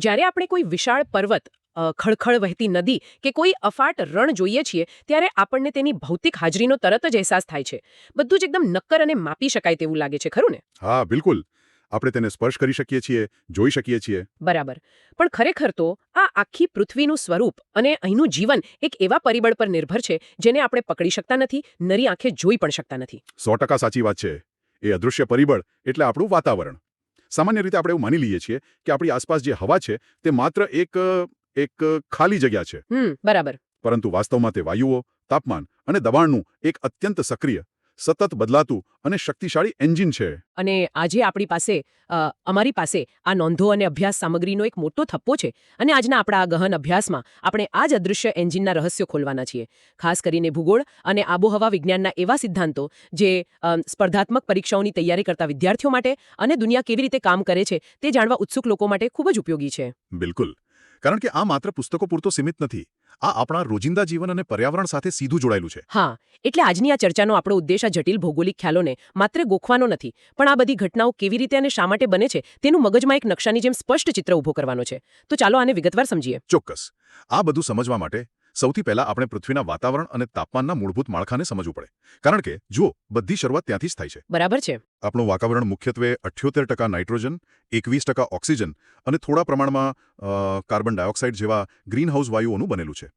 જ્યારે આપણે કોઈ વિશાળ પર્વત ખળખળ વહેતી નદી કે કોઈ અફાટ રણ જોઈએ છીએ ત્યારે આપણને તેની ભૌતિક હાજરીનો તરત જ અહેસાસ થાય છે. બધું જ એકદમ નક્કર અને માપી શકાય તેવું લાગે છે, ખરું ને? હા, બિલકુલ. આપણે તેને સ્પર્શ કરી શકીએ છીએ, જોઈ શકીએ છીએ. બરાબર. પણ ખરેખર તો આ આખી પૃથ્વીનું સ્વરૂપ અને અહીંનું જીવન એક એવા પરિબળ પર નિર્ભર છે જેને આપણે પકડી શકતા નથી, નરી આંખે જોઈ પણ શકતા નથી. 100% સાચી વાત છે. એ અદૃશ્ય પરિબળ એટલે આપણું વાતાવરણ. સામાન્ય રીતે આપણે એવું માની લઈએ છીએ કે આપણી આસપાસ જે હવા છે તે માત્ર એક ખાલી જગ્યા છે. બરાબર. પરંતુ વાસ્તવમાં તે વાયુઓ, તાપમાન અને દબાણનું એક અત્યંત સક્રિય, સતત બદલાતું અને શક્તિશાળી એન્જિન છે. અને આજે અમારી પાસે આ નોંધો અને અભ્યાસ સામગ્રીનો એક મોટો થપ્પો છે. અને આજના આપણા આ ગહન અભ્યાસમાં આપણે આ જ અદૃશ્ય એન્જિનના રહસ્યો ખોલવાના છીએ. ખાસ કરીને ભૂગોળ અને આબોહવા વિજ્ઞાનના એવા સિદ્ધાંતો જે સ્પર્ધાત્મક પરીક્ષાઓની તૈયારી કરતા વિદ્યાર્થીઓ માટે અને દુનિયા કેવી રીતે કામ કરે છે તે જાણવા ઉત્સુક લોકો માટે ખૂબ જ ઉપયોગી છે. બિલકુલ. કારણ કે આ માત્ર પુસ્તકો પૂરતો સીમિત નથી. આ આપણા રોજિંદા જીવન અને પર્યાવરણ સાથે સીધું જોડાયેલું છે. હા, એટલે આજની આ ચર્ચાનો આપણો ઉદ્દેશ આ જટિલ ભૌગોલિક ખ્યાલોને માત્ર ગોખવાનો નથી, પણ આ બધી ઘટનાઓ કેવી રીતે અને શા માટે બને છે તેનું મગજમાં એક નકશાની જેમ સ્પષ્ટ ચિત્ર ઊભો કરવાનો છે. તો ચાલો આને વિગતવાર સમજીએ. ચોક્કસ. આ બધું સમજવા માટે સૌથી પહેલા આપણે પૃથ્વીના વાતાવરણ અને તાપમાનના મૂળભૂત માળખાને સમજવું પડે. કારણ કે જુઓ, બધી શરૂઆત ત્યાંથી જ થાય છે. બરાબર છે. આપણું વાતાવરણ મુખ્યત્વે 78% નાઇટ્રોજન, 21% ઓક્સિજન અને થોડા પ્રમાણમાં કાર્બન ડાયોક્સાઇડ જેવા ગ્રીનહાઉસ વાયુઓનું બનેલું છે.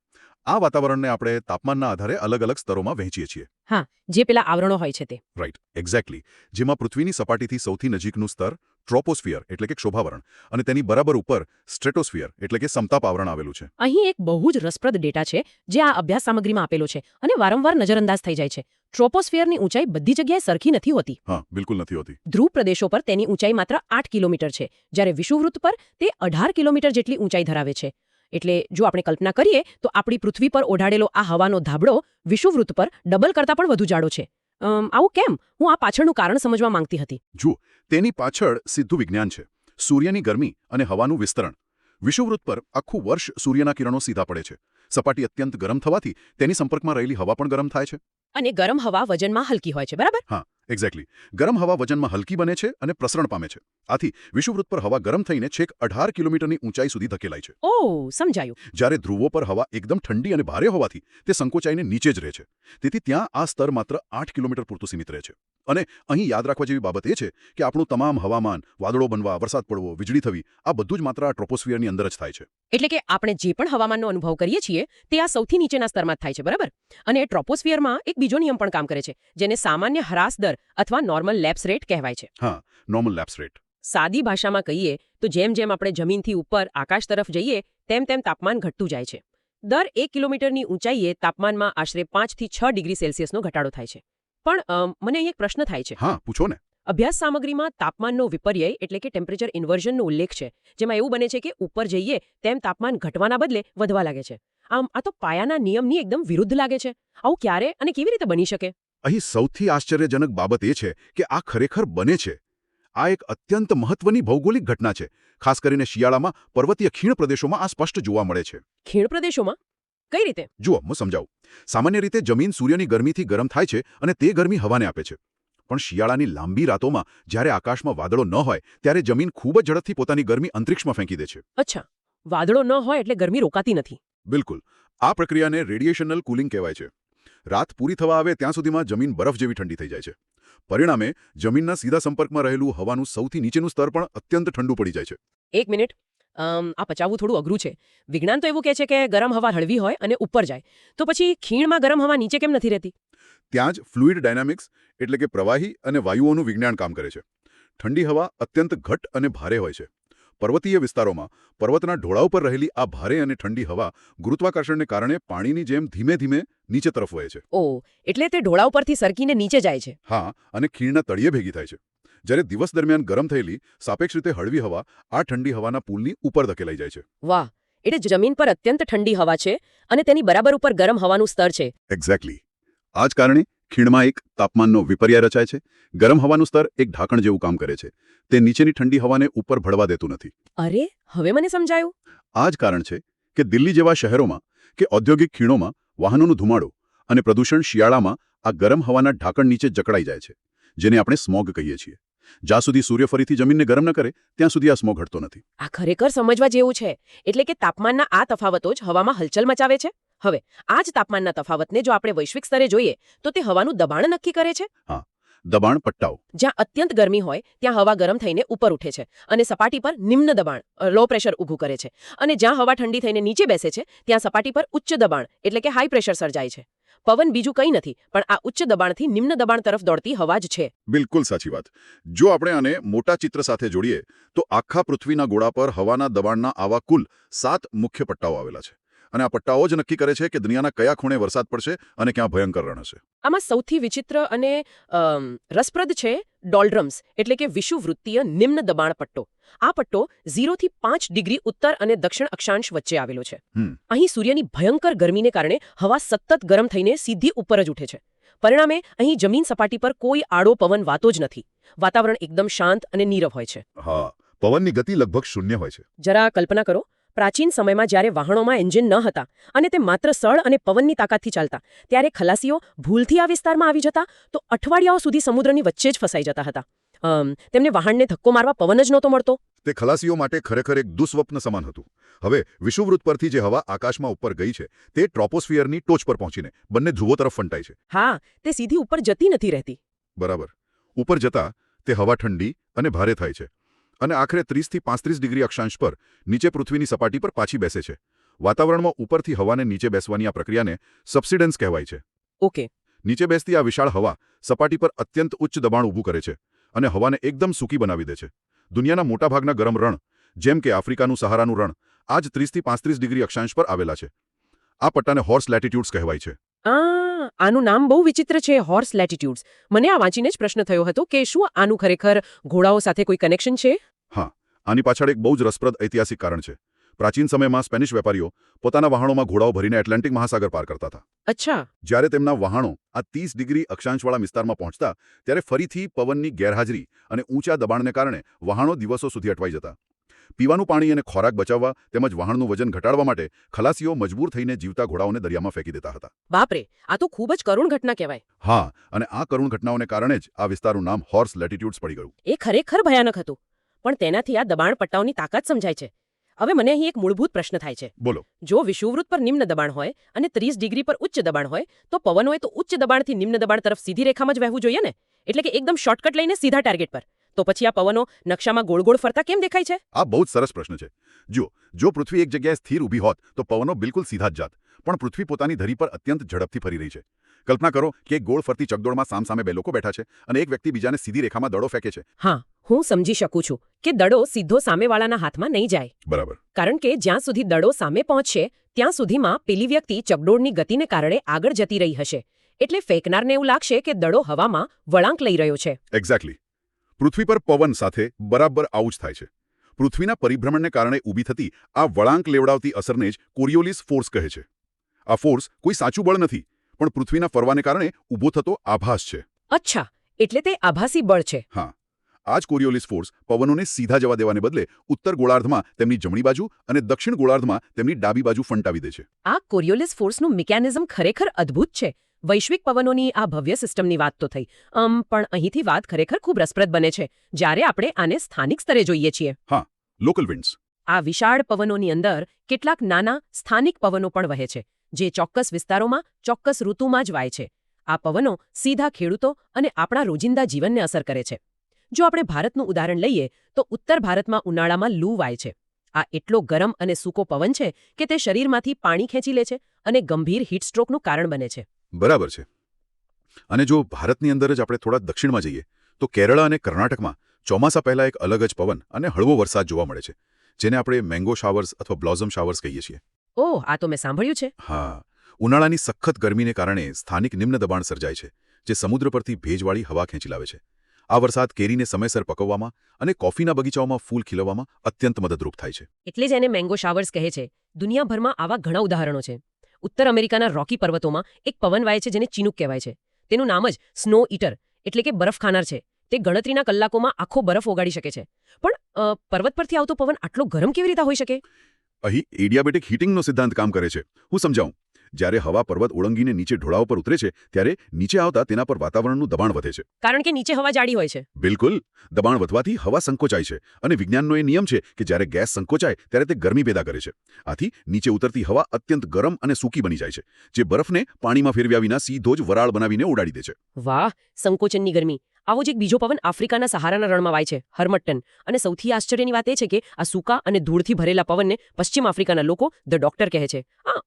આ વાતાવરણને આપણે તાપમાનના આધારે અલગ અલગ સ્તરોમાં વહેંચીએ છીએ. હા, જે પેલા આવરણો હોય છે તે. Right, exactly. જેમાં પૃથ્વીની સપાટીથી સૌથી નજીકનું સ્તર ટ્રોપોસ્ફિયર એટલે કે ક્ષોભાવરણ અને તેની બરાબર ઉપર સ્ટ્રેટોસ્ફિયર એટલે કે સમતાપ આવરણ આવેલું છે. અહીં એક બહુ જ રસપ્રદ ડેટા છે જે આ અભ્યાસ સામગ્રીમાં આપેલો છે અને વારંવાર નજરઅંદાજ થઈ જાય છે. ટ્રોપોસ્ફિયરની ઊંચાઈ બધી જગ્યાએ સરખી નથી હોતી. હા, બિલકુલ નથી હોતી. ધ્રુવ પ્રદેશો પર તેની ઊંચાઈ માત્ર 8 કિલોમીટર છે, જ્યારે વિષુવવૃત્ત પર તે 18 કિલોમીટર જેટલી ઊંચાઈ ધરાવે છે. એટલે જો આપણે કલ્પના કરીએ તો આપણી પૃથ્વી પર ઓઢાડેલો આ હવાનો ધાબળો વિષુવવૃત્ત પર ડબલ કરતાં પણ વધુ જાડો છે. આવું કેમ? હું આ પાછળનું કારણ સમજવા માંગતી હતી. જુઓ, તેની પાછળ સીધું વિજ્ઞાન છે. સૂર્યની ગરમી અને હવાનું વિસ્તરણ. વિષુવવૃત્ત પર આખું વર્ષ સૂર્યના કિરણો સીધા પડે છે. સપાટી અત્યંત ગરમ થવાથી તેની સંપર્કમાં રહેલી હવા પણ ગરમ થાય છે. અને ગરમ હવા વજનમાં હલકી હોય છે, બરાબર? હા, એક્ઝેક્ટલી. ગરમ હવા વજનમાં હલકી બને છે અને પ્રસરણ પામે છે. આથી વિષુવવૃત્ત પર હવા ગરમ થઈને છેક 18 કિલોમીટરની ઊંચાઈ સુધી ધકેલાય છે. ઓહ, સમજાયું. જ્યારે ધ્રુવો પર હવા એકદમ ઠંડી અને ભારે હોવાથી તે સંકોચાઈને નીચે જ રહે છે. તેથી ત્યાં આ સ્તર માત્ર 8 કિલોમીટર પૂરતું સીમિત રહે છે. અને અહીં યાદ રાખવા જેવી બાબત એ છે કે આપણું તમામ હવામાન, વાદળો બનવા, વરસાદ પડવો, વીજળી થવી, આ બધું જ માત્ર આ ટ્રોપોસ્ફિયરની અંદર જ થાય છે. એટલે કે આપણે જે પણ હવામાનનો અનુભવ કરીએ છીએ તે આ સૌથી નીચેના સ્તરમાં જ થાય છે, બરાબર? અને ટ્રોપોસ્ફિયરમાં એક બીજો નિયમ પણ કામ કરે છે જેને સામાન્ય હ્રાસ દર અથવા નોર્મલ લેપ્સ રેટ કહેવાય છે. હા, નોર્મલ લેપ્સ રેટ. સાદી ભાષામાં કહીએ તો જેમ જેમ આપણે જમીનથી ઉપર આકાશ તરફ જઈએ તેમ તેમ તાપમાન ઘટતું જાય છે. દર 1 કિલોમીટરની ઊંચાઈએ તાપમાનમાં આશરે 5 થી 6 ડિગ્રી સેલ્સિયસનો ઘટાડો થાય છે. પણ મને અહીં એક પ્રશ્ન થાય છે. હા, પૂછો ને. અભ્યાસ સામગ્રીમાં તાપમાનનો વિપર્યય એટલે કે ટેમ્પરેચર ઇન્વર્ઝનનો ઉલ્લેખ છે, જેમાં એવું બને છે કે ઉપર જઈએ તેમ તાપમાન ઘટવાના બદલે વધવા લાગે છે. આ તો પાયાના નિયમની એકદમ વિરુદ્ધ લાગે છે. આવું ક્યારે અને કેવી રીતે બની શકે? અહીં સૌથી આશ્ચર્યજનક બાબત એ છે કે આ ખરેખર બને છે. આ એક અત્યંત મહત્વની ભૌગોલિક ઘટના છે. ખાસ કરીને શિયાળામાં પર્વતીય ખીણ પ્રદેશોમાં આ સ્પષ્ટ જોવા મળે છે. ખીણ પ્રદેશોમાં? કઈ રીતે? જુઓ, હું સમજાવું. સામાન્ય રીતે જમીન સૂર્યની ગરમીથી ગરમ થાય છે અને તે ગરમી હવાને આપે છે. પણ શિયાળાની લાંબી રાતોમાં જ્યારે આકાશમાં વાદળો ન હોય ત્યારે જમીન ખૂબ જ ઝડપથી પોતાની ગરમી અંતરિક્ષમાં ફેંકી દે છે. અચ્છા, વાદળો ન હોય એટલે ગરમી રોકાતી નથી. બિલકુલ. આ પ્રક્રિયાને રેડિયેશનલ કુલિંગ કહેવાય છે. રાત પૂરી થવા આવે ત્યાં સુધીમાં જમીન બરફ જેવી ઠંડી થઈ જાય છે. પરિણામે જમીનના સીધા સંપર્કમાં રહેલું હવાનું સૌથી નીચેનું સ્તર પણ અત્યંત ઠંડુ પડી જાય છે. એક મિનિટ, આ પચાવવું થોડું અઘરું છે. વિજ્ઞાન તો એવું કહે છે કે ગરમ હવા હળવી હોય અને ઉપર જાય. તો પછી ખીણમાં ગરમ હવા નીચે કેમ નથી રહેતી? ત્યાં જ ફ્લુઇડ ડાયનામિક્સ એટલે કે પ્રવાહી અને વાયુઓનું વિજ્ઞાન કામ કરે છે. ઠંડી હવા અત્યંત ઘટ્ટ અને ભારે હોય છે. પર્વતીય વિસ્તારોમાં પર્વતના ઢોળાવ પર રહેલી આ ભારે અને ઠંડી હવા ગુરુત્વાકર્ષણને કારણે પાણીની જેમ ધીમે ધીમે નીચે તરફ વહે છે. ઓહ, એટલે તે ઢોળાવ પરથી સરકીને નીચે જાય છે. હા, અને ખીણના તળિયે ભેગી થાય છે. જ્યારે દિવસ દરમિયાન ગરમ થયેલી સાપેક્ષ રીતે હળવી હવા આ ઠંડી હવાના પુલની ઉપર ધકેલાઈ જાય છે. વાહ, એટલે જમીન પર અત્યંત ઠંડી હવા છે અને તેની બરાબર ઉપર ગરમ હવાનું સ્તર છે. એક્ઝેક્ટલી. આ જ કારણે ખીણમાં એક તાપમાનનો વિપર્ય રચાય છે. ગરમ હવાનું સ્તર એક ઢાંકણ જેવું કામ કરે છે. તે નીચેની ઠંડી હવાને ઉપર ભળવા દેતું નથી. અરે, હવે મને સમજાયું. આ જ કારણ છે કે દિલ્હી જેવા શહેરોમાં કે ઔદ્યોગિક ખીણોમાં વાહનોનો ધુમાડો અને પ્રદૂષણ શિયાળામાં આ ગરમ હવાના ઢાંકણ નીચે જકડાઈ જાય છે, જેને આપણે સ્મોગ કહીએ છીએ. જ્યાં સુધી સૂર્ય ફરીથી જમીનને ગરમ ન કરે ત્યાં સુધી આ સ્મોગ હટતો નથી. આ ખરેખર સમજવા જેવું છે. એટલે કે તાપમાનના આ તફાવતો જ હવામાં હલચલ મચાવે છે. હવે આ જ તાપમાનના તફાવતને જો આપણે વૈશ્વિક સ્તરે જોઈએ તો તે હવાનું દબાણ નક્કી કરે છે. દબાણ પટ્ટાઓ. જ્યાં અત્યંત ગરમી હોય ત્યાં હવા ગરમ થઈને ઉપર ઉઠે છે અને સપાટી પર નિમ્ન દબાણ લો પ્રેશર ઊભું કરે છે. અને જ્યાં હવા ઠંડી થઈને નીચે બેસે છે ત્યાં સપાટી પર ઉચ્ચ દબાણ એટલે કે હાઈ પ્રેશર સર્જાય છે. પવન બીજું કંઈ નથી પણ આ ઉચ્ચ દબાણથી નિમ્ન દબાણ તરફ દોડતી હવા જ છે. બિલકુલ સાચી વાત. જો આપણે આને મોટા ચિત્ર સાથે જોડીએ તો આખા પૃથ્વીના ગોળા પર હવાના દબાણના આવા કુલ 7 મુખ્ય પટ્ટાઓ આવેલા છે. અને આ પટ્ટાઓ જ નક્કી કરે છે કે દુનિયાના કયા ખૂણે વરસાદ પડશે અને ક્યાં ભયંકર રણ હશે. આમાં સૌથી વિચિત્ર અને રસપ્રદ છે ડોલ્ડ્રમ્સ એટલે કે વિષુવવૃત્તીય નિમ્ન દબાણ પટ્ટો. આ પટ્ટો 0 થી 5 ડિગ્રી ઉત્તર અને દક્ષિણ અક્ષાંશ વચ્ચે આવેલો છે. અહીં સૂર્યની ભયંકર ગરમીને કારણે હવા સતત ગરમ થઈને સીધી ઉપર જ ઉઠે છે. પરિણામે અહીં જમીન સપાટી પર કોઈ આડો પવન વાતો જ નથી. વાતાવરણ એકદમ શાંત અને નીરવ હોય છે. પવનની ગતિ લગભગ શૂન્ય હોય છે. જરા કલ્પના કરો, પ્રાચીન સમયમાં જ્યારે વાહનોમાં એન્જિન ન હતા અને તે માત્ર સળ અને પવનની તાકાતથી ચાલતા, ત્યારે ખલાસીઓ ભૂલથી આ વિસ્તારમાં આવી જતા તો અઠવાડિયાઓ સુધી સમુદ્રની વચ્ચે જ ફસાઈ જતા હતા. તેમને વાહનને ધક્કો મારવા પવન જ નહોતો મળતો. તે ખલાસીઓ માટે ખરેખર એક દુસ્વપ્ન સમાન હતું. હવે વિષુવવૃત્ત પરથી જે હવા આકાશમાં ઉપર ગઈ છે તે ટ્રોપોસ્ફિયરની ટોચ પર પહોંચીને બંને ધ્રુવો તરફ ફંટાય છે. હા, તે સીધી ઉપર જતી નથી રહેતી. બરાબર. ઉપર જતા તે હવા ઠંડી અને ભારે થાય છે અને આખરે 30 થી 35 ડિગ્રી અક્ષાંશ પર નીચે પૃથ્વીની સપાટી પર પાછી બેસે છે. વાતાવરણમાં ઉપરથી હવાને નીચે બેસવાની આ પ્રક્રિયાને સબસિડન્સ કહેવાય છે. ઓકે. નીચે બેસતી આ વિશાળ હવા સપાટી પર અત્યંત ઉચ્ચ દબાણ ઊભું કરે છે અને હવાને એકદમ સૂકી બનાવી દે છે. દુનિયાના મોટાભાગના ગરમ રણ જેમ કે આફ્રિકાનું સહારાનું રણ આજ 30 થી 35 ડિગ્રી અક્ષાંશ પર આવેલા છે. આ પટ્ટાને હોર્સ લેટિટ્યુડ્સ કહેવાય છે. આનું નામ બહુ વિચિત્ર છે, હોર્સ લેટિટ્યુડ્સ. મને આ વાંચીને જ પ્રશ્ન થયો હતો કે શું આનું ખરેખર ઘોડાઓ સાથે કોઈ કનેક્શન છે? હા, આની પાછળ એક બહુ જ રસપ્રદ ઐતિહાસિક કારણ છે. પ્રાચીન સમયમાં સ્પેનિશ વેપારીઓ પોતાના વાહનોમાં ઘોડાઓ ભરીને એટલાન્ટિક મહાસાગર પાર કરતા હતા. અચ્છા. જ્યારે તેમના વાહનો આ 30 ડિગ્રી અક્ષાંશવાળા વિસ્તારમાં પહોંચતા ત્યારે ફરીથી પવનની ગેરહાજરી અને ઊંચા દબાણને કારણે વાહનો દિવસો સુધી અટવાઈ જતા. પીવાનું પાણી અને ખોરાક બચાવવા તેમજ વાહનનું વજન ઘટાડવા માટે ખલાસીઓ મજબૂર થઈને જીવતા ઘોડાઓને દરિયામાં ફેંકી દેતા હતા. બાપરે, આ તો ખૂબ જ કરુણ ઘટના કહેવાય. હા, અને આ કરુણ ઘટનાઓને કારણે જ આ વિસ્તારનું નામ હોર્સ લેટિટ્યુડ્સ પડી ગયું. એ ખરેખર ભયાનક હતું. પણ તેનાથી આ દબાણ પટ્ટાઓની તાકાત સમજાય છે. હવે મને અહીં એક મૂળભૂત પ્રશ્ન થાય છે. બોલો. જો વિષુવવૃત્ત પર નિમ્ન દબાણ હોય અને 30 ડિગ્રી પર ઉચ્ચ દબાણ હોય તો પવનોએ તો ઉચ્ચ દબાણથી નિમ્ન દબાણ તરફ સીધી રેખામાં જ વહેવું જોઈએ ને? એટલે કે એકદમ શોર્ટકટ લઈને સીધા ટાર્ગેટ પર. તો પછી આ પવનો નકશામાં ગોળ ગોળ ફરતા કેમ દેખાય છે? આ બહુ જ સરસ પ્રશ્ન છે. જો પૃથ્વી એક જગ્યાએ સ્થિર ઊભી હોત તો પવનો બિલકુલ સીધા જ જાત. પણ પૃથ્વી પોતાની ધરી પર અત્યંત ઝડપથી ફરી રહી છે. કલ્પના કરો કે એક ગોળ ફરતી ચકદોડમાં સામસામે બે લોકો બેઠા છે અને એક વ્યક્તિ બીજાને સીધી રેખામાં દડો ફેંકે છે. હા, હું સમજી શકું છું કે દડો સીધો સામેવાળાના હાથમાં નહીં જાય. બરાબર. કારણ કે જ્યાં સુધી દડો સામે પહોંચશે ત્યાં સુધીમાં પેલી વ્યક્તિ ચકડોળની ગતિને કારણે આગળ જતી રહી હશે. એટલે ફેંકનારને એવું લાગશે કે દડો હવામાં વળાંક લઈ રહ્યો છે. એક્ઝેક્ટલી. પૃથ્વી પર પવન સાથે બરાબર આવું જ થાય છે. પૃથ્વીના પરિભ્રમણને કારણે ઊભી થતી આ વળાંક લેવડાવતી અસરને જ કોરિયોલિસ ફોર્સ કહે છે. આ ફોર્સ કોઈ સાચું બળ નથી પણ પૃથ્વીના ફરવાને કારણે ઊભો થતો આભાસ છે. અચ્છા, એટલે તે આભાસી બળ છે. હા, આ જ કોરિયોલિસ ફોર્સ પવનોને સીધા જવા દેવાને બદલે ઉત્તર ગોળાર્ધમાં તેમની જમણી બાજુ અને દક્ષિણ ગોળાર્ધમાં તેમની ડાબી બાજુ ફંટાવી દે છે. આ કોરિયોલિસ ફોર્સનું મિકેનિઝમ ખરેખર અદ્ભુત છે. વૈશ્વિક પવનોની આ ભવ્ય સિસ્ટમની વાત તો થઈ, પણ અહીંથી વાત ખરેખર ખૂબ રસપ્રદ બને છે જ્યારે આપણે આને સ્થાનિક સ્તરે જોઈએ છીએ. હા, લોકલ વિન્ડ્સ. આ વિશાળ પવનોની અંદર કેટલાક નાના સ્થાનિક પવનો પણ વહે છે જે ચોક્કસ વિસ્તારોમાં ચોક્કસ ઋતુમાં જ વાય છે. આ પવનો સીધા ખેડૂતો અને આપણા રોજિંદા જીવનને અસર કરે છે. જો આપણે ભારતનું ઉદાહરણ લઈએ તો ઉત્તર ભારતમાં ઉનાળામાં લૂ વાય છે. આ એટલો ગરમ અને સૂકો પવન છે કે તે શરીરમાંથી પાણી ખેંચી લે છે અને ગંભીર હીટસ્ટ્રોકનું કારણ બને છે. બરાબર છે. અને જો ભારતની અંદર જ આપણે થોડા દક્ષિણમાં જઈએ તો કેરળ અને કર્ણાટકમાં ચોમાસા પહેલા એક અલગ જ પવન અને હળવો વરસાદ જોવા મળે છે જેને આપણે મેંગો શાવર્સ અથવા બ્લોઝમ શાવર્સ કહીએ છીએ. ઓહ, આ તો મેં સાંભળ્યું છે. હા, ઉનાળાની સખત ગરમીને કારણે સ્થાનિક નિમ્ન દબાણ સર્જાય છે જે સમુદ્ર પરથી ભેજવાળી હવા ખેંચી લાવે છે. આ વરસાદ કેરીને સમયસર પકવવામાં અને કોફીના બગીચાઓમાં ફૂલ ખીલવવામાં અત્યંત મદદરૂપ થાય છે. એટલે જ એને મેંગો શાવર્સ કહે છે. દુનિયાભરમાં આવા ઘણા ઉદાહરણો છે. ઉત્તર અમેરિકાના રોકી પર્વતોમાં એક પવન વાય છે જેને ચિનુક કહેવાય છે. તેનું નામ જ સ્નો ઈટર એટલે કે બરફ ખાનાર છે. તે ગણતરીના કલાકોમાં આખો બરફ ઓગાળી શકે છે. પણ પર્વત પરથી આવતો પવન આટલો ગરમ કેવી રીતે હોઈ શકે? અહીં એડિયાબેટિક હીટિંગનો સિદ્ધાંત કામ કરે છે. હું સમજાવું. જ્યારે હવા પર્વત ઓળંગીને નીચે ઢોળાવ પર ઉતરે છે ત્યારે નીચે આવતા તેના પર વાતાવરણનું દબાણ વધે છે. કારણ કે નીચે હવા જાડી હોય છે. બિલકુલ. દબાણ વધવાથી હવા સંકોચાય છે અને વિજ્ઞાનનો એ નિયમ છે કે જ્યારે ગેસ સંકોચાય ત્યારે તે ગરમી પેદા કરે છે. આથી નીચે ઉતરતી હવા અત્યંત ગરમ અને સૂકી બની જાય છે, જે બરફને પાણીમાં ફેરવ્યા વિના સીધો જ વરાળ બનાવીને ઉડાડી દે છે. વાહ, સંકોચનની ગરમી. આવો જ એક બીજો પવન આફ્રિકાના સહારાના રણમાં વાય છે, હર્મટન. અને સૌથી આશ્ચર્યની વાત એ છે કે આ સૂકા અને ધૂળથી ભરેલા પવનને પશ્ચિમ આફ્રિકાના લોકો ધ ડોક્ટર કહે છે.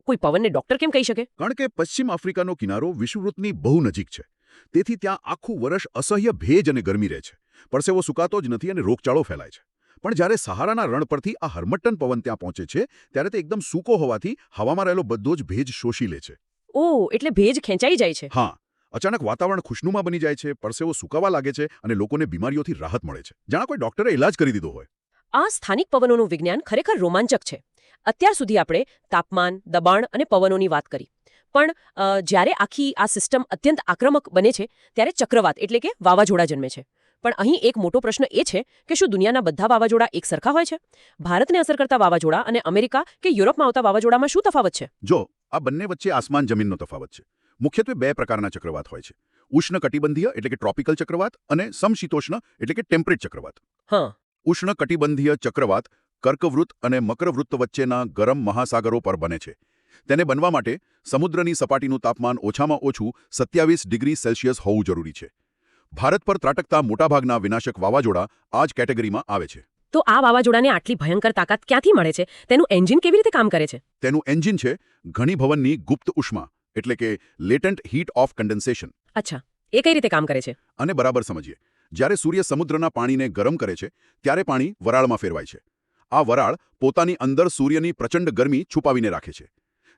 કોઈ પવનને ડોક્ટર કેમ કહી શકે? કારણ કે પશ્ચિમ આફ્રિકાનો કિનારો વિષુવવૃત્તની બહુ નજીક છે. તેથી ત્યાં આખું વર્ષ અસહ્ય ભેજ અને ગરમી રહે છે. પરસેવો સુકાતો જ નથી અને રોગચાળો ફેલાય છે. પણ જ્યારે સહારાના રણ પરથી આ હર્મટન પવન ત્યાં પહોંચે છે ત્યારે તે એકદમ સૂકો હોવાથી હવામાં રહેલો બધો જ ભેજ શોષી લે છે. ઓહ, એટલે ભેજ ખેંચાઈ જાય છે. હા, અચાનક વાતાવરણ ખુશનુમા બની જાય છે, પરસેવો સુકાવા લાગે છે અને લોકોને બીમારીઓથી રાહત મળે છે, જાણે કોઈ ડોક્ટરે ઇલાજ કરી દીધો હોય. આ સ્થાનિક પવનોનું વિજ્ઞાન ખરેખર રોમાંચક છે. અત્યાર સુધી આપણે તાપમાન, દબાણ અને પવનોની વાત કરી. પણ જ્યારે આખી આ સિસ્ટમ અત્યંત આક્રમક બને છે ત્યારે ચક્રવાત એટલે કે વાવાઝોડા જન્મે છે. પણ અહીં એક મોટો પ્રશ્ન એ છે કે શું દુનિયાના બધા વાવાઝોડા એક સરખા હોય છે? ભારતને અસર કરતા વાવાઝોડા અને અમેરિકા કે યુરોપમાં આવતા વાવાઝોડામાં શું તફાવત છે? જો, આ બંને વચ્ચે આસમાન જમીનનો તફાવત છે. મુખ્યત્વે બે પ્રકારના ચક્રવાત હોય છે: ઉષ્ણકટિબંધીય એટલે કે ટ્રોપિકલ ચક્રવાત અને સમશીતોષ્ણ એટલે કે ટેમ્પરેટ ચક્રવાત. હા. ઉષ્ણકટિબંધીય ચક્રવાત કર્કવૃત્ત અને મકરવૃત્ત વચ્ચેના ગરમ મહાસાગરો પર બને છે. તેને બનવા માટે સમુદ્રની સપાટીનું તાપમાન ઓછામાં ઓછું 27 ડિગ્રી સેલ્સિયસ હોવું જરૂરી છે. ભારત પર ત્રાટકતા મોટાભાગના વિનાશક વાવાઝોડા આ જ કેટેગરીમાં આવે છે. તો આ વાવાઝોડાને આટલી ભયંકર તાકાત ક્યાંથી મળે છે? તેનું એન્જિન કેવી રીતે કામ કરે છે? તેનું એન્જિન છે ઘનીભવનની ગુપ્ત ઉષ્મા એટલે કે લેટન્ટ હીટ ઓફ કન્ડેન્સેશન. અચ્છા, એ કઈ રીતે કામ કરે છે? અને બરાબર સમજીએ. જ્યારે સૂર્ય સમુદ્રના પાણીને ગરમ કરે છે ત્યારે પાણી વરાળમાં ફેરવાય છે. આ વરાળ પોતાની અંદર સૂર્યની પ્રચંડ ગરમી છુપાવીને રાખે છે.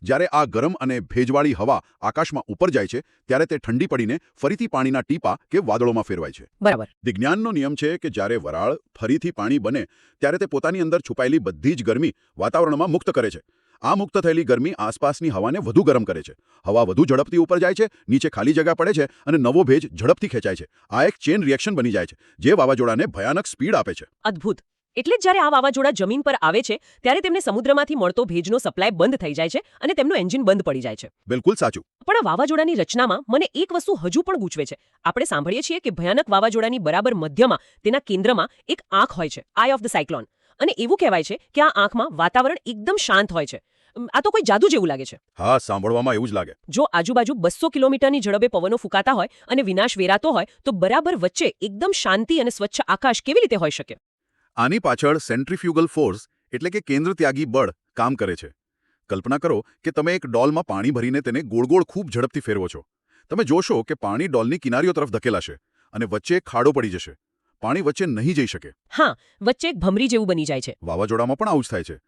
જ્યારે આ ગરમ અને ભેજવાળી હવા આકાશમાં ઉપર જાય છે ત્યારે તે ઠંડી પડીને ફરીથી પાણીના ટીપા કે વાદળોમાં ફેરવાય છે. બરાબર. વિજ્ઞાનનો નિયમ છે કે જ્યારે વરાળ ફરીથી પાણી બને ત્યારે તે પોતાની અંદર છુપાયેલી બધી જ ગરમી વાતાવરણમાં મુક્ત કરે છે. આ મુક્ત થયેલી ગરમી આસપાસની હવાને વધુ ગરમ કરે છે. હવા વધુ ઝડપથી ઉપર જાય છે, નીચે ખાલી જગ્યા પડે છે અને નવો ભેજ ઝડપથી ખેંચાય છે. આ એક ચેન રિએક્શન બની જાય છે, જે વાવાઝોડાને ભયાનક સ્પીડ આપે છે. અદ્ભુત. એટલે જ જ્યારે આ વાવાઝોડા જમીન પર આવે છે ત્યારે તેમને સમુદ્રમાંથી મળતો ભેજનો સપ્લાય બંધ થઈ જાય છે અને તેમનું એન્જિન બંધ પડી જાય છે. બિલકુલ સાચું. પણ આ વાવાઝોડાની રચનામાં મને એક વસ્તુ હજુ પણ ગૂંચવે છે. આપણે સાંભળીએ છીએ કે ભયાનક વાવાઝોડાની બરાબર મધ્યમાં તેના કેન્દ્રમાં એક આંખ હોય છે, આઈ ઓફ ધ સાયક્લોન. અને એવું કહેવાય છે કે આ આંખમાં વાતાવરણ એકદમ શાંત હોય છે. આ તો કોઈ જાદુ જેવું લાગે છે. હા, સાંભળવામાં એવું જ લાગે. જો આજુબાજુ 200 કિલોમીટરની ઝડપે પવનો ફૂંકાતા હોય અને વિનાશ વેરાતો હોય તો બરાબર વચ્ચે એકદમ શાંતિ અને સ્વચ્છ આકાશ કેવી રીતે હોઈ શકે? આની પાછળ સેન્ટ્રીફ્યુગલ ફોર્સ એટલે કે કેન્દ્ર ત્યાગી બળ કામ કરે છે. કલ્પના કરો કે તમે એક ડોલમાં પાણી ભરીને તેને ગોળ ગોળ ખૂબ ઝડપથી ફેરવો છો. તમે જોશો કે પાણી ડોલની કિનારીઓ તરફ ધકેલાશે અને વચ્ચે એક ખાડો પડી જશે. પાણી વચ્ચે નહીં જઈ શકે. હા, વચ્ચે એક ભમરી જેવું બની જાય છે. વાવાઝોડામાં પણ આવું જ થાય છે.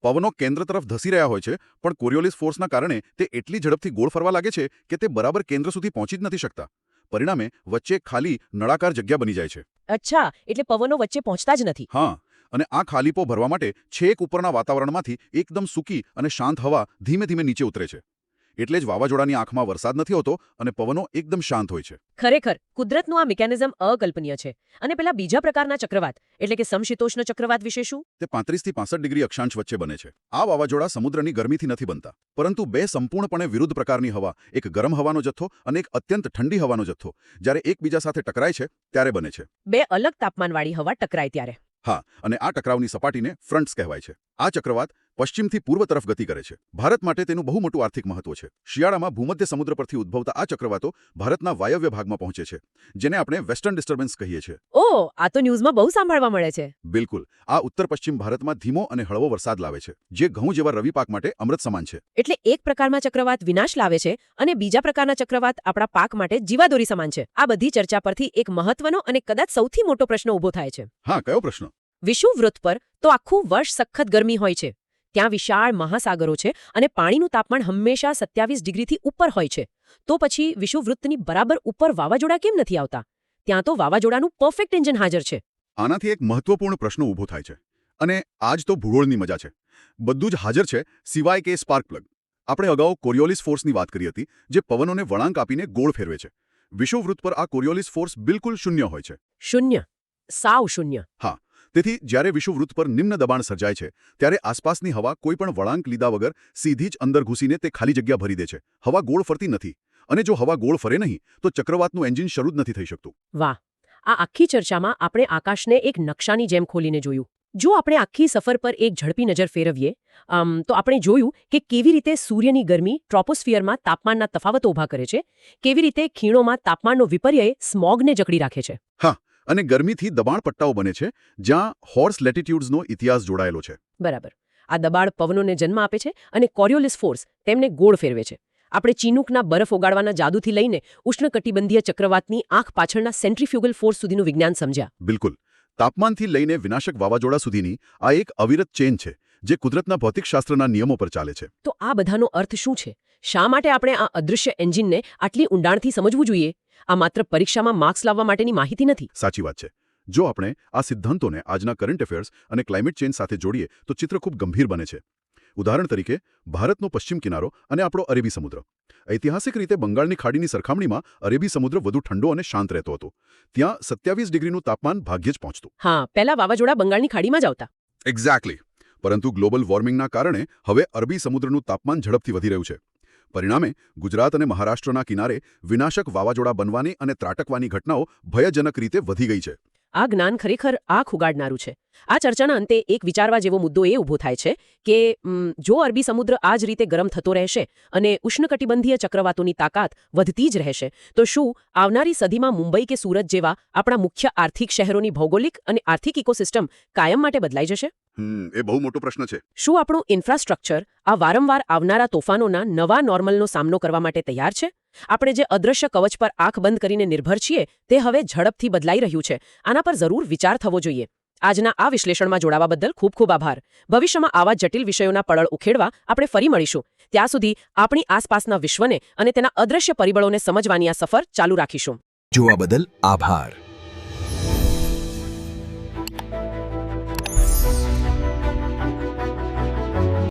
પવનો કેન્દ્ર તરફ ધસી રહ્યા હોય છે પણ કોરિયોલિસ ફોર્સના કારણે તે એટલી ઝડપથી ગોળ ફરવા લાગે છે કે તે બરાબર કેન્દ્ર સુધી પહોંચી જ નથી શકતા. પરિણામે વચ્ચે ખાલી નળાકાર જગ્યા બની જાય છે. અચ્છા, એટલે પવનો વચ્ચે પહોંચતા જ નથી. હા, અને આ ખાલીપો ભરવા માટે છેક ઉપરના વાતાવરણમાંથી એકદમ સૂકી અને શાંત હવા ધીમે ધીમે નીચે ઉતરે છે. એટલે જ વાવાઝોડાની આંખમાં વરસાદ નથી હોતો અને પવનો એકદમ શાંત હોય છે. ખરેખર કુદરતનું આ મિકેનિઝમ અકલ્પનીય છે. અને પેલા બીજા પ્રકારના ચક્રવાત એટલે કે સમશીતોષ્ણ ચક્રવાત વિશે શું? તે 35 થી 65 ડિગ્રી અક્ષાંશ વચ્ચે બને છે. આ વાવાઝોડા સમુદ્રની ગરમીથી નથી બનતા, પરંતુ બે સંપૂર્ણપણે વિરુદ્ધ પ્રકારની હવા, એક ગરમ હવાનો જથ્થો અને એક અત્યંત ઠંડી હવાનો જથ્થો, જ્યારે એકબીજા સાથે ટકરાય છે ત્યારે બને છે. બે અલગ તાપમાનવાળી હવા ટકરાય ત્યારે. હા, અને આ ટકરાવની સપાટીને ફ્રન્ટ્સ કહેવાય છે. આ ચક્રવાત પશ્ચિમથી પૂર્વ તરફ ગતિ કરે છે. ભારત માટે તેનું બહુ મોટું આર્થિક મહત્વ છે. શિયાળામાં ભૂમધ્ય સમુદ્ર પરથી ઉદ્ભવતા આ ચક્રવાતો ભારતના વાયવ્ય ભાગમાં પહોંચે છે, જેને આપણે વેસ્ટર્ન ડિસ્ટર્બન્સ કહીએ છીએ. ઓહ, આ તો ન્યૂઝમાં બહુ સાંભળવા મળે છે. બિલકુલ. આ ઉત્તર પશ્ચિમ ભારતમાં ધીમો અને હળવો વરસાદ લાવે છે, જે ઘઉં જેવા રવિ પાક માટે અમૃત સમાન છે. એટલે એક પ્રકારમાં ચક્રવાત વિનાશ લાવે છે અને બીજા પ્રકારના ચક્રવાત આપણા પાક માટે જીવાદોરી સમાન છે. આ બધી ચર્ચા પરથી એક મહત્વનો અને કદાચ સૌથી મોટો પ્રશ્ન ઊભો થાય છે. હા, કયો પ્રશ્ન? વિષુવવૃત્ત પર તો આખું વર્ષ સખત ગરમી હોય છે. ત્યાં વિશાળ મહાસાગરો છે અને પાણીનું તાપમાન હંમેશા 27 ડિગ્રીથી ઉપર હોય છે. તો પછી વિષુવવૃત્તની બરાબર ઉપર વાવાઝોડા કેમ નથી આવતા? ત્યાં તો વાવાઝોડાનું પરફેક્ટ એન્જિન હાજર છે. આનાથી એક મહત્વપૂર્ણ પ્રશ્ન ઊભો થાય છે. અને આજ તો ભૂગોળની મજા છે. બધું જ હાજર છે સિવાય કે સ્પાર્ક પ્લગ. આપણે અગાઉ કોરિયોલિસ ફોર્સની વાત કરી હતી, જે પવનોને વળાંક આપીને ગોળ ફેરવે છે. વિષુવવૃત્ત પર આ કોરિયોલિસ ફોર્સ બિલકુલ શૂન્ય હોય છે. શૂન્ય? સાવ શૂન્ય? હા, તેથી જ્યારે વિષુવવૃત્ત પર નિમ્ન દબાણ સર્જાય છે ત્યારે આસપાસની હવા કોઈપણ વળાંક લીધા વગર સીધી જ અંદર ઘૂસીને તે ખાલી જગ્યા ભરી દે છે. હવા ગોળ ફરતી નથી અને જો હવા ગોળ ફરે નહીં તો ચક્રવાતનું એન્જિન શરૂ જ નથી થઈ શકતું. વાહ, આ આખી ચર્ચામાં આપણે આકાશને એક નકશાની જેમ ખોલીને જોયું. જો આપણે આખી સફર પર એક ઝડપી નજર ફેરવીએ તો આપણે જોયું કે કેવી રીતે સૂર્યની ગરમી ટ્રોપોસ્ફિયરમાં તાપમાનના તફાવતો ઊભા કરે છે, કેવી રીતે ખીણોમાં તાપમાનનો વિપર્યય સ્મોગને જકડી રાખે છે. હા, અને ગરમીથી દબાણ પટ્ટાઓ બને છે જ્યાં હોર્સ લેટિટ્યુડ્સનો ઇતિહાસ જોડાયેલો છે. બરાબર. આ દબાણ પવનોને જન્મ આપે છે અને કોરિયોલિસ ફોર્સ તેમને ગોળ ફેરવે છે. આપણે ચિનુકના બરફ ઓગાળવાના જાદુથી લઈને ઉષ્ણકટિબંધીય ચક્રવાતની આંખ પાછળના સેન્ટ્રીફ્યુગલ ફોર્સ સુધીનું વિજ્ઞાન સમજ્યા. બિલકુલ. તાપમાનથી લઈને વિનાશક વાવાઝોડા સુધીની આ એક અવિરત ચેન છે જે કુદરતના ભૌતિકશાસ્ત્રના નિયમો પર ચાલે છે. તો આ બધાનો અર્થ શું છે? શા માટે આપણે આ અદૃશ્ય એન્જિનને આટલી ઊંડાણથી સમજવું જોઈએ? આ માત્ર પરીક્ષામાં માર્ક્સ લાવવા માટેની માહિતી નથી. સાચી વાત છે. જો આપણે આ સિદ્ધાંતોને આજના કરંટ અફેર્સ અને ક્લાઇમેટ ચેન્જ સાથે જોડીએ તો ચિત્ર ખૂબ ગંભીર બને છે. ઉદાહરણ તરીકે ભારતનો પશ્ચિમ કિનારો અને આપણો અરેબી સમુદ્ર. ઐતિહાસિક રીતે બંગાળની ખાડીની સરખામણીમાં અરેબી સમુદ્ર વધુ ઠંડો અને શાંત રહેતો હતો. ત્યાં 27 ડિગ્રીનું તાપમાન ભાગ્યે જ પહોંચતું. હા, પહેલા વાવાઝોડા બંગાળની ખાડીમાં જ આવતા. એક્ઝેક્ટલી. પરંતુ ગ્લોબલ વોર્મિંગના કારણે હવે અરબી સમુદ્રનું તાપમાન ઝડપથી વધી રહ્યું છે. પરિણામે ગુજરાત અને મહારાષ્ટ્રના કિનારે વિનાશક વાવાઝોડા બનવાની અને ત્રાટકવાની ઘટનાઓ ભયજનક રીતે વધી ગઈ છે. આ જ્ઞાન ખરેખર આંખ ઉગાડનારું છે. આ ચર્ચાના અંતે એક વિચારવા જેવો મુદ્દો એ ઊભો થાય છે કે જો અરબી સમુદ્ર આ જ રીતે ગરમ થતો રહેશે અને ઉષ્ણકટિબંધીય ચક્રવાતોની તાકાત વધતી જ રહેશે તો શું આવનારી સદીમાં મુંબઈ કે સુરત જેવા આપણા મુખ્ય આર્થિક શહેરોની ભૌગોલિક અને આર્થિક ઇકોસિસ્ટમ કાયમ માટે બદલાઈ જશે? એ બહુ મોટો પ્રશ્ન છે. શું આપણું ઇન્ફ્રાસ્ટ્રક્ચર આ વારંવાર આવનારા તોફાનોના નવા નોર્મલનો સામનો કરવા માટે તૈયાર છે? આપણે જે અદૃશ્ય કવચ પર આંખ બંધ કરીને નિર્ભર છીએ તે હવે ઝડપથી બદલાઈ રહ્યું છે. આના પર જરૂર વિચાર થવો જોઈએ. આજના આ વિશ્લેષણમાં જોડાવા બદલ ખૂબ ખૂબ આભાર. ભવિષ્યમાં આવા જટિલ વિષયોના પડળ ઉખેડવા આપણે ફરી મળીશું. ત્યાં સુધી આપણી આસપાસના વિશ્વને અને તેના અદૃશ્ય પરિબળોને સમજવાની આ સફર ચાલુ રાખીશું. જોવા બદલ આભાર.